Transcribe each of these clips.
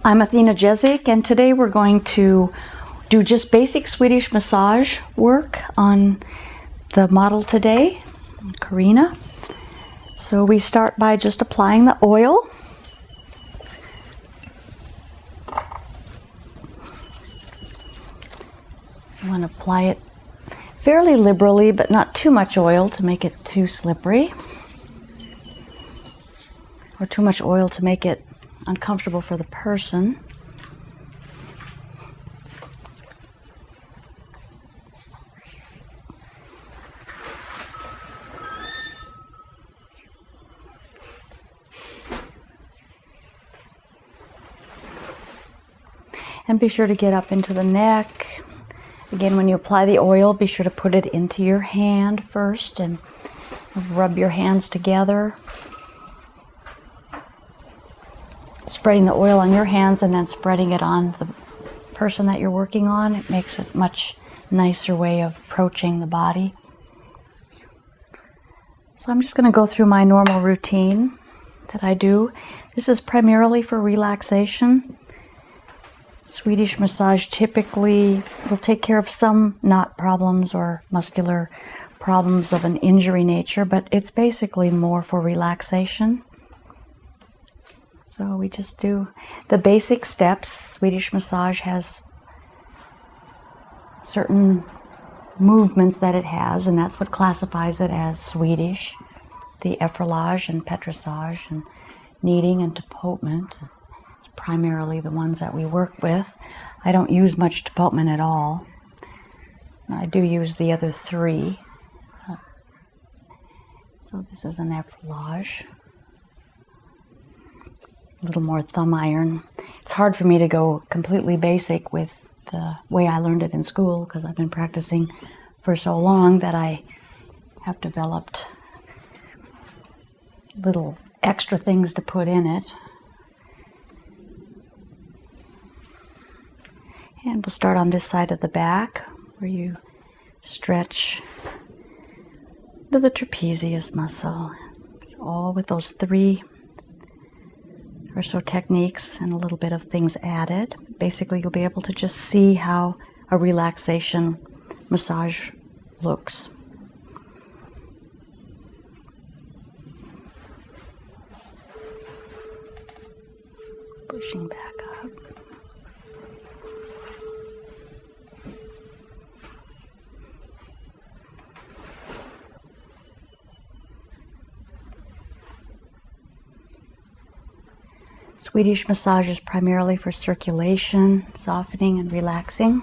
I'm Athena Jezik, and today we're going to do just basic Swedish massage work on the model today, Karina. So we start by just applying the oil. You want to apply it fairly liberally, but not too much oil to make it too slippery, or too much oil to make it uncomfortable for the person. And be sure to get up into the neck. Again, when you apply the oil, be sure to put it into your hand first and rub your hands together. Spreading the oil on your hands and then spreading it on the person that you're working on. It makes it a much nicer way of approaching the body. So I'm just going to go through my normal routine that I do. This is primarily for relaxation. Swedish massage typically will take care of some knot problems or muscular problems of an injury nature, but it's basically more for relaxation. So we just do the basic steps. Swedish massage has certain movements that it has, and that's what classifies it as Swedish. The effleurage and petrissage and kneading and tapotement is primarily the ones that we work with. I don't use much tapotement at all. I do use the other three. So this is an effleurage. A little more thumb iron. It's hard for me to go completely basic with the way I learned it in school because I've been practicing for so long that I have developed little extra things to put in it. And we'll start on this side of the back where you stretch to the trapezius muscle. All with those three or so techniques and a little bit of things added. Basically, you'll be able to just see how a relaxation massage looks. Pushing back up. Swedish massage is primarily for circulation, softening, and relaxing,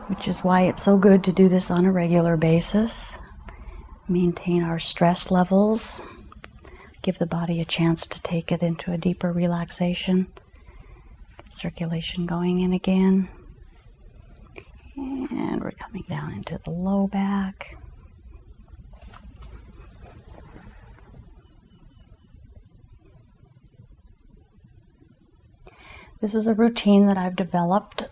which is why it's so good to do this on a regular basis. Maintain our stress levels, give the body a chance to take it into a deeper relaxation, get circulation going in again, and we're coming down into the low back. This is a routine that I've developed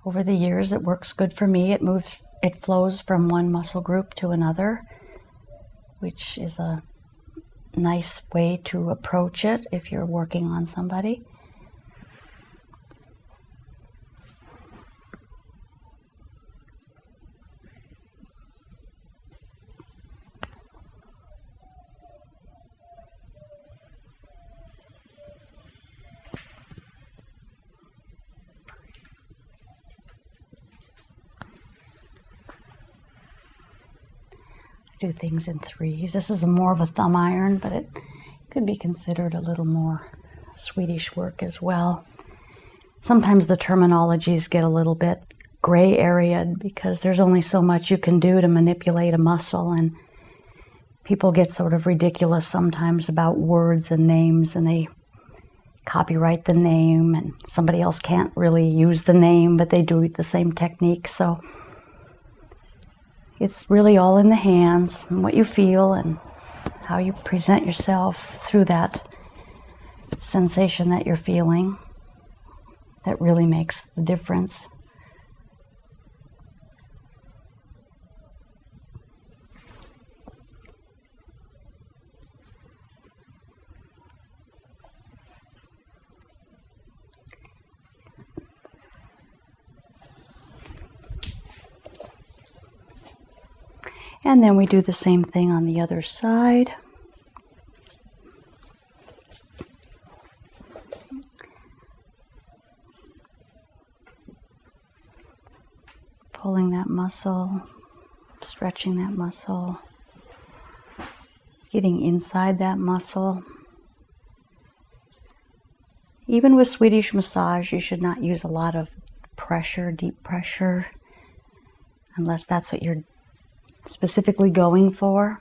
over the years. It works good for me. It flows from one muscle group to another, which is a nice way to approach it if you're working on somebody. Do things in threes. This is more of a thumb iron, but it could be considered a little more Swedish work as well. Sometimes the terminologies get a little bit gray area because there's only so much you can do to manipulate a muscle, and people get sort of ridiculous sometimes about words and names, and they copyright the name, and somebody else can't really use the name, but they do the same technique. So it's really all in the hands and what you feel and how you present yourself through that sensation that you're feeling that really makes the difference. And then we do the same thing on the other side. Pulling that muscle, stretching that muscle, getting inside that muscle. Even with Swedish massage, you should not use a lot of pressure, deep pressure, unless that's what you're specifically going for.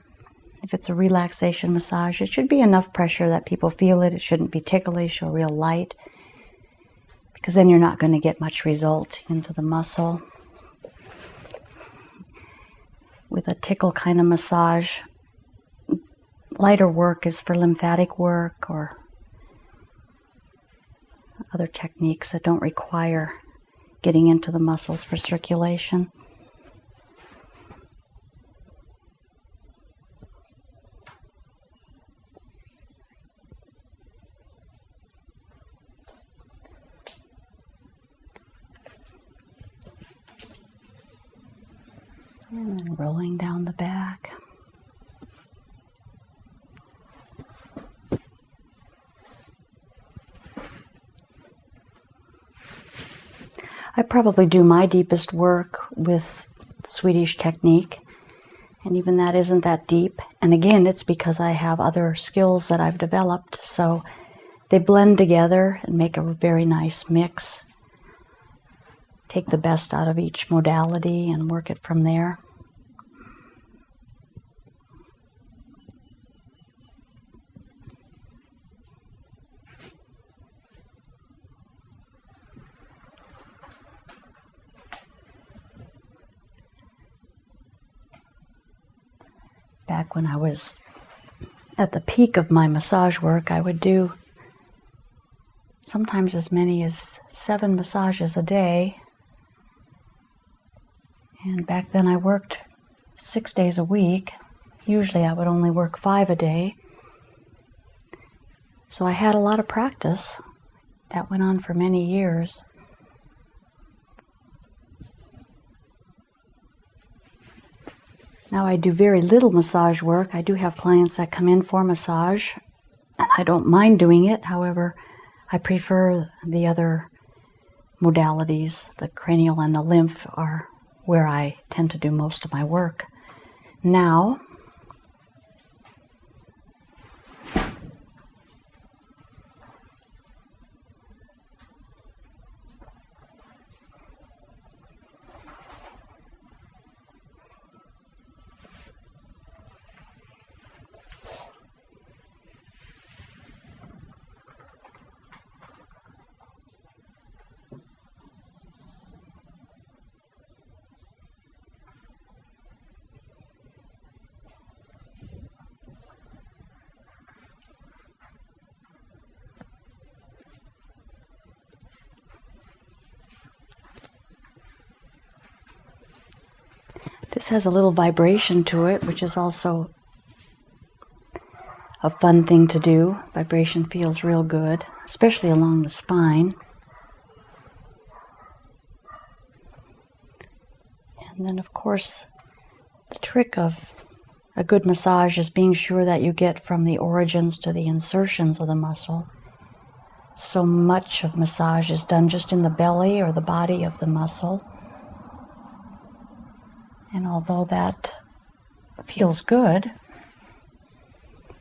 If it's a relaxation massage, it should be enough pressure that people feel it. It shouldn't be ticklish or real light, because then you're not going to get much result into the muscle. With a tickle kind of massage, lighter work is for lymphatic work or other techniques that don't require getting into the muscles for circulation. And then rolling down the back. I probably do my deepest work with Swedish technique, and even that isn't that deep. And again, it's because I have other skills that I've developed, so they blend together and make a very nice mix. Take the best out of each modality and work it from there. Back when I was at the peak of my massage work, I would do sometimes as many as 7 massages a day. And back then I worked 6 days a week. Usually I would only work 5 a day. So I had a lot of practice. That went on for many years. Now I do very little massage work. I do have clients that come in for massage, and I don't mind doing it. However, I prefer the other modalities. The cranial and the lymph are where I tend to do most of my work now. This has a little vibration to it, which is also a fun thing to do. Vibration feels real good, especially along the spine. And then, of course, the trick of a good massage is being sure that you get from the origins to the insertions of the muscle. So much of massage is done just in the belly or the body of the muscle. And although that feels good,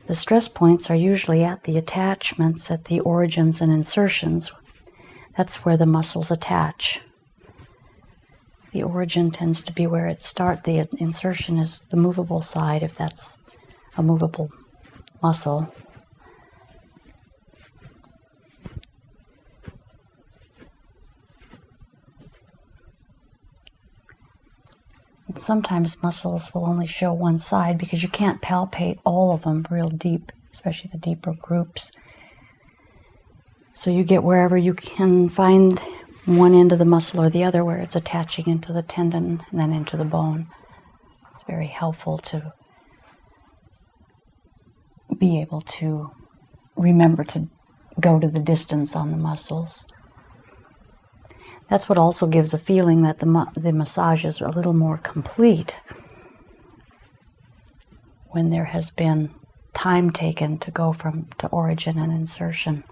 the stress points are usually at the attachments, at the origins and insertions. That's where the muscles attach. The origin tends to be where it starts. The insertion is the movable side, if that's a movable muscle. And sometimes muscles will only show one side because you can't palpate all of them real deep, especially the deeper groups. So you get wherever you can find one end of the muscle or the other where it's attaching into the tendon and then into the bone. It's very helpful to be able to remember to go to the distance on the muscles. That's what also gives a feeling that the massage is a little more complete. when there has been time taken to go to origin and insertion.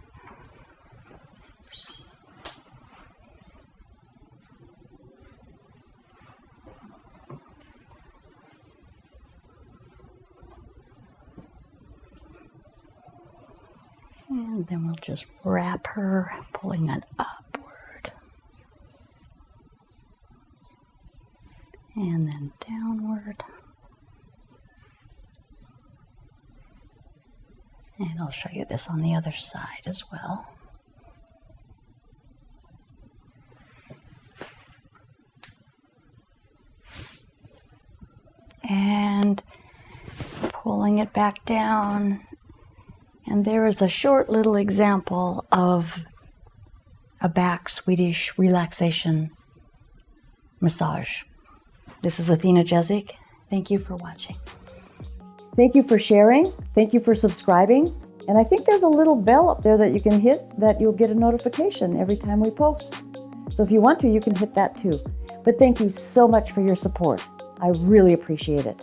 And then we'll just wrap her, pulling it upward. And then downward. And I'll show you this on the other side as well. And pulling it back down. And there is a short little example of a back Swedish relaxation massage. This is Athena Jezik. Thank you for watching. Thank you for sharing. Thank you for subscribing. And I think there's a little bell up there that you can hit that you'll get a notification every time we post. So if you want to, you can hit that too. But thank you so much for your support. I really appreciate it.